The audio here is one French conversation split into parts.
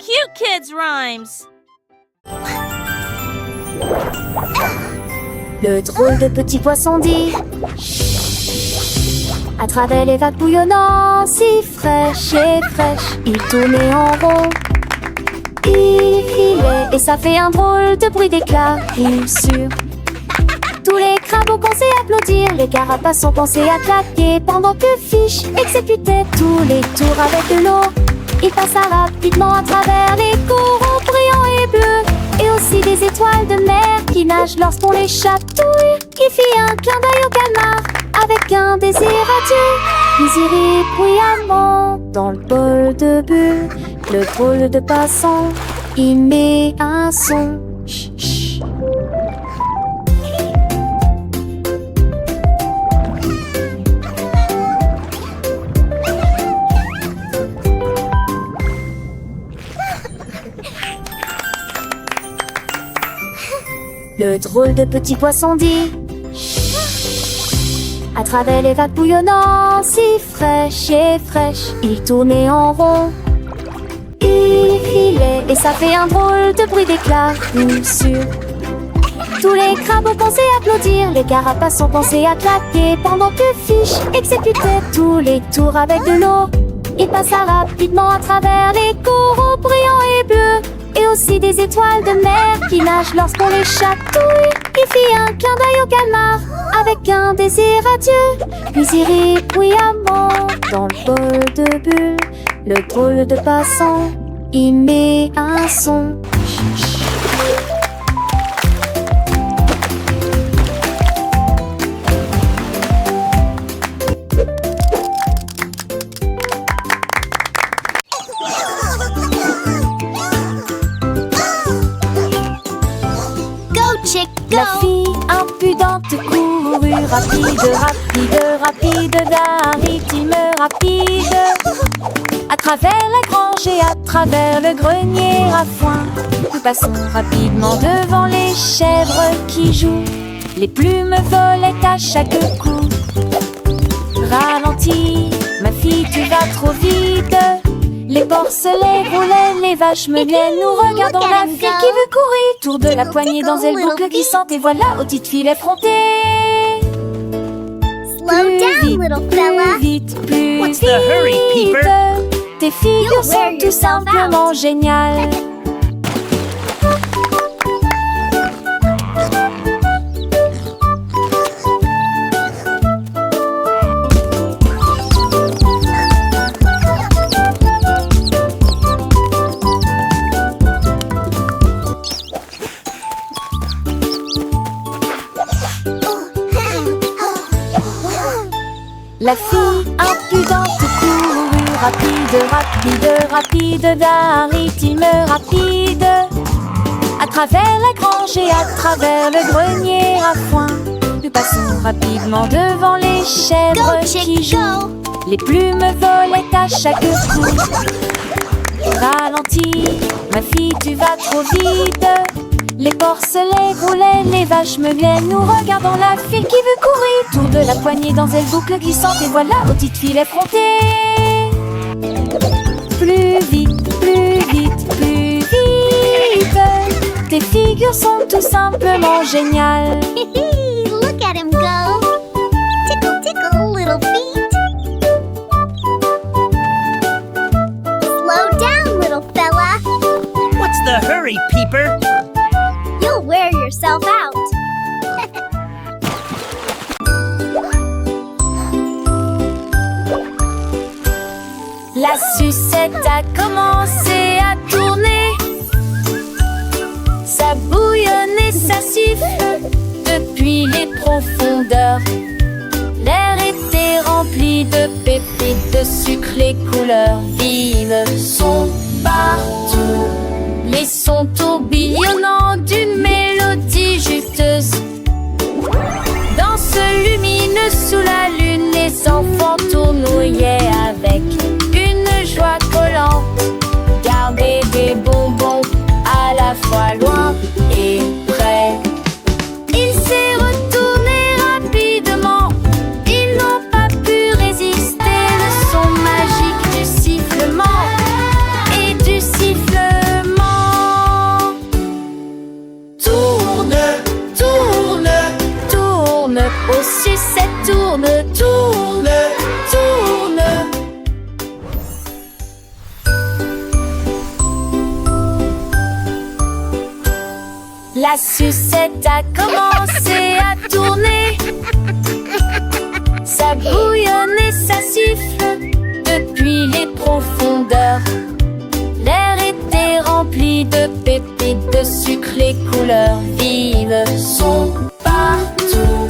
cute kids' rhymes. Le drôle de petit poisson dit à travers les vagues bouillonnantes, si fraîches et fraîches, il tournait en rond. Il filait et ça fait un drôle de bruit d'éclat, bien sûr. Tous les crabes ont pensé applaudir, les carapaces ont pensé à claquer, pendant que Fish exécutait tous les tours avec de l'eau. Il passa rapidement à travers les coraux brillants et bleus, et aussi des étoiles de mer qui nagent lorsqu'on les chatouille. Il fit un clin d'œil au calmar avec un désir adieu, puis il rit bruyamment dans le bol de bulles. Le drôle de passant, il met un son. Chut, chut. Le drôle de petit poisson dit à travers les vagues bouillonnantes, si fraîches et fraîches, il tournait en rond. Il filait et ça fait un drôle de bruit d'éclat, bien sûr. Tous les crabes ont pensé applaudir, les carapaces ont pensé à claquer, pendant que Fish exécutait tous les tours avec de l'eau. Il passa rapidement à travers les coraux brillants et bleus, et aussi des étoiles de mer qui nagent lorsqu'on les chatouille. Il fit un clin d'œil au calmar avec un désir adieu, puis il rit bruyamment dans le bol de bulles. Le drôle de passant, il met un son. La fille impudente courut rapide, rapide, rapide, d'un rythme rapide, à travers la grange et à travers le grenier à foin. Nous passons rapidement devant les chèvres qui jouent, les plumes volaient à chaque coup. Ralentis, ma fille, tu vas trop vite. Les porcelets roulaient, les vaches meuglaient. Nous regardons la fille qui veut courir, tour de la poignée dans elle boucle glissante, et voilà aux petites filles effrontées. Slow down, little fella. Plus vite, plus What's vite. the hurry, Peeper? Tes figures sont tout simplement géniales. La fille impudente courut rapide, rapide, rapide, d'un rythme rapide, à travers la grange et à travers le grenier à foin. Nous passons rapidement devant les chèvres qui jouent, les plumes volaient à chaque coup. Ralentis, ma fille, tu vas trop vite. Les porcelets roulaient, les vaches meuglaient. Nous regardons la fille qui veut courir, tour de la poignée dans elle boucle glissante, et voilà aux petites filles effrontées. Plus vite, plus vite, plus vite. Tes figures sont tout simplement géniales. Look at him go. Tickle, tickle, little feet. Slow down, little fella. What's the hurry, Peeper? You'll wear yourself out. La sucette a commencé à tourner, ça bouillonne et ça siffle depuis les profondeurs. L'air était rempli de pépites, de sucre, les couleurs vives sont partout. Les sons tourbillonnants d'une mélodie juteuse. Danse lumineuse sous la lune, les enfants tournoyaient avec une joie collante. Garder des bonbons à la fois loin et près. Il s'est retourné rapidement, ils n'ont pas pu résister. Le son magique du sifflement et du siffleur. La sucette a commencé à tourner. Ça bouillonne et ça siffle depuis les profondeurs. L'air était rempli de pépites de sucre, les couleurs vives sont partout.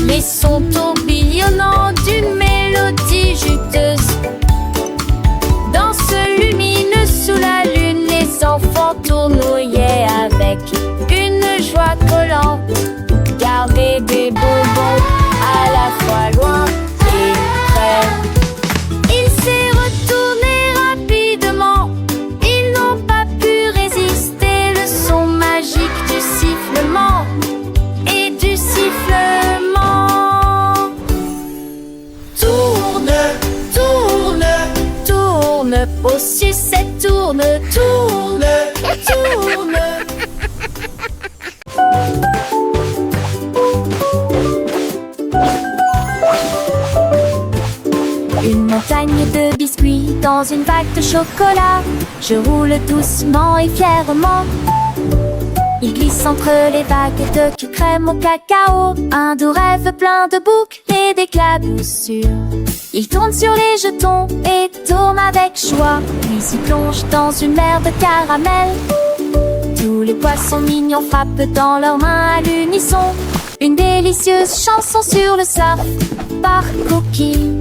Les sons tourbillonnants d'une mélodie juteuse. Danse lumineuse sous la lune, les enfants tournoyaient avec une joie collante. Garder des bonbons à la fois loin et près. Il s'est retourné rapidement. Ils n'ont pas pu résister. Le son magique du sifflement et du sifflement. Tourne, tourne, tourne, oh sucette, tourne, tourne, tourne. Une montagne de biscuits dans une vague de chocolat. Je roule doucement et fièrement. Il glisse entre les vagues de crème au cacao. Un doux rêve plein de boucles et d'éclaboussures. Il tourne sur les jetons et tourne avec joie. Puis il plonge dans une mer de caramel. Tous les poissons mignons frappent dans leurs mains à l'unisson. Une délicieuse chanson sur le surf par Cookie.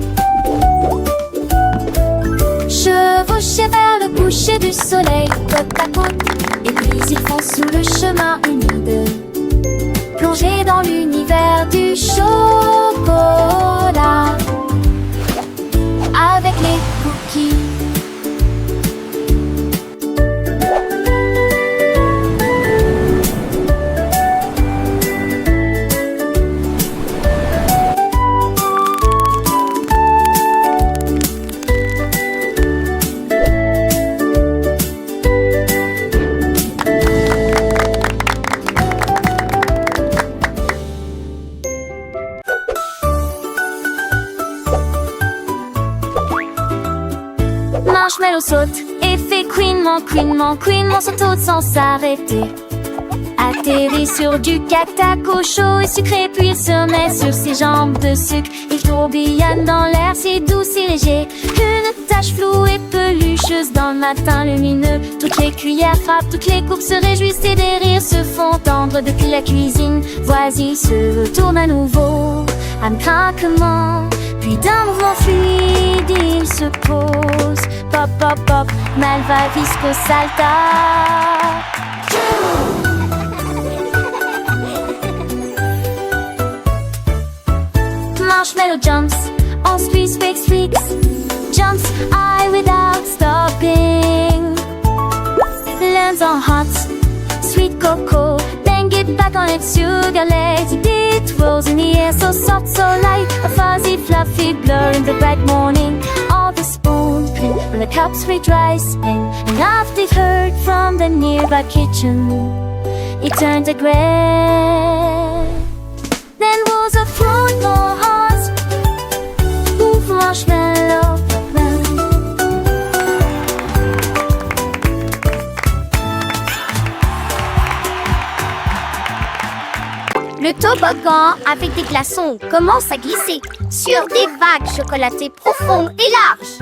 Chevauchés vers le coucher du soleil, côte à côte, et puis ils foncent sous le chemin humide, plongés dans l'univers du chocolat, avec les cookies. Marshmallow saute et fait couinement, couinement, couinement, son saute sans s'arrêter. Atterrit sur du cactaco chaud et sucré, puis il se met sur ses jambes de sucre. Il tourbillonne dans l'air si doux, si léger. Une tache floue et pelucheuse dans le matin lumineux. Toutes les cuillères frappent, toutes les coupes se réjouissent et des rires se font entendre depuis la cuisine. Voici se retourne à nouveau, un craquement. Puis d'un mouvement fluide, il se pose. Pop, pop, pop, malvavisco salta. Marshmallow jumps on squeeze, fix, fix. Jumps high without stopping. Lands on hot, sweet cocoa. Then get back on its sugar legs. It rolls in the air, so soft, so light. A fuzzy, fluffy blur in the bright morning. All the spoons clean when the cups reach rice. And after they've heard from the nearby kitchen, it turned to gray. Then was a fruit more hot. Ooh, marshmallow. Le toboggan avec des glaçons commence à glisser sur des vagues chocolatées profondes et larges.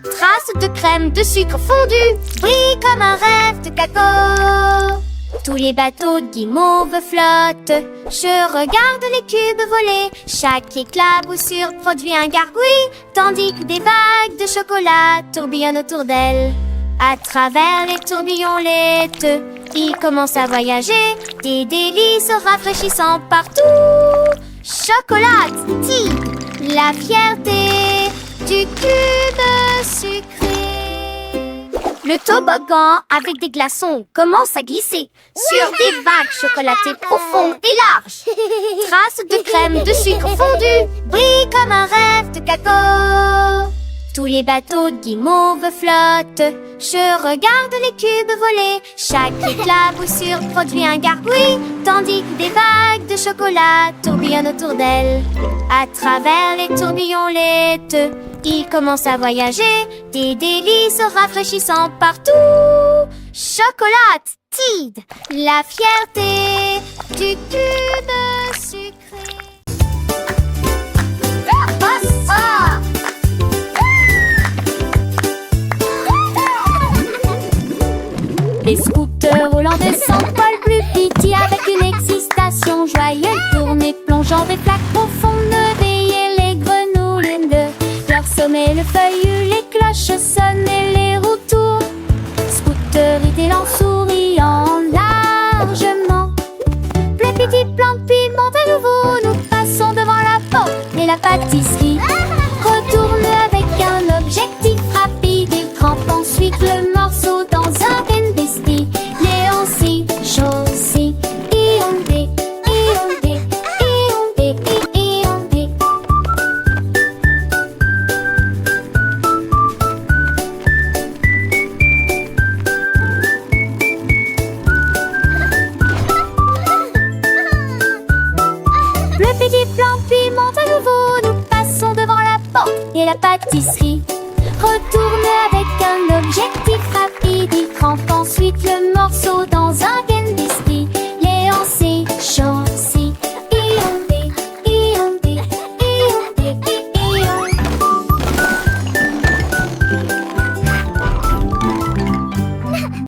Traces de crème de sucre fondu brillent comme un rêve de cacao. Tous les bateaux de guimauve flottent. Je regarde les cubes voler. Chaque éclaboussure produit un gargouille, tandis que des vagues de chocolat tourbillonnent autour d'elle. À travers les tourbillons laiteux, ils commencent à voyager. Des délices rafraîchissants partout. Chocolatine, la fierté du cube sucré. Le toboggan avec des glaçons commence à glisser sur des vagues chocolatées profondes et larges. Traces de crème de sucre fondu brillent comme un rêve de cacao. Tous les bateaux de guimauve flottent. Je regarde les cubes voler. Chaque éclaboussure produit un gargouille, tandis que des vagues de chocolat tourbillonnent autour d'elle. À travers les tourbillons laiteux, ils commencent à voyager. Des délices rafraîchissants partout. Chocolat, Clémentide, la fierté du cube sucré. Les scooters hollandais s'envolent plus vite avec une excitation joyeuse. Tournée plongeant des flaques profondes, veiller les grenouilles de leur sommet. Le feuillu, les cloches sonnent et les roues tournent. Scooter étalant, souriant largement. Le petit plan de piment à nouveau, nous passons devant la porte et la pâtisserie retourne avec un objectif rapide et crampe ensuite le morceau dans un bin bestie. Léon si, chaussy, iondé, iondé, iondé, iondé. Le petit plan piment à nouveau, nous passons devant la porte et la pâtisserie retourne avec un objectif rapide. Il crampe ensuite le morceau dans un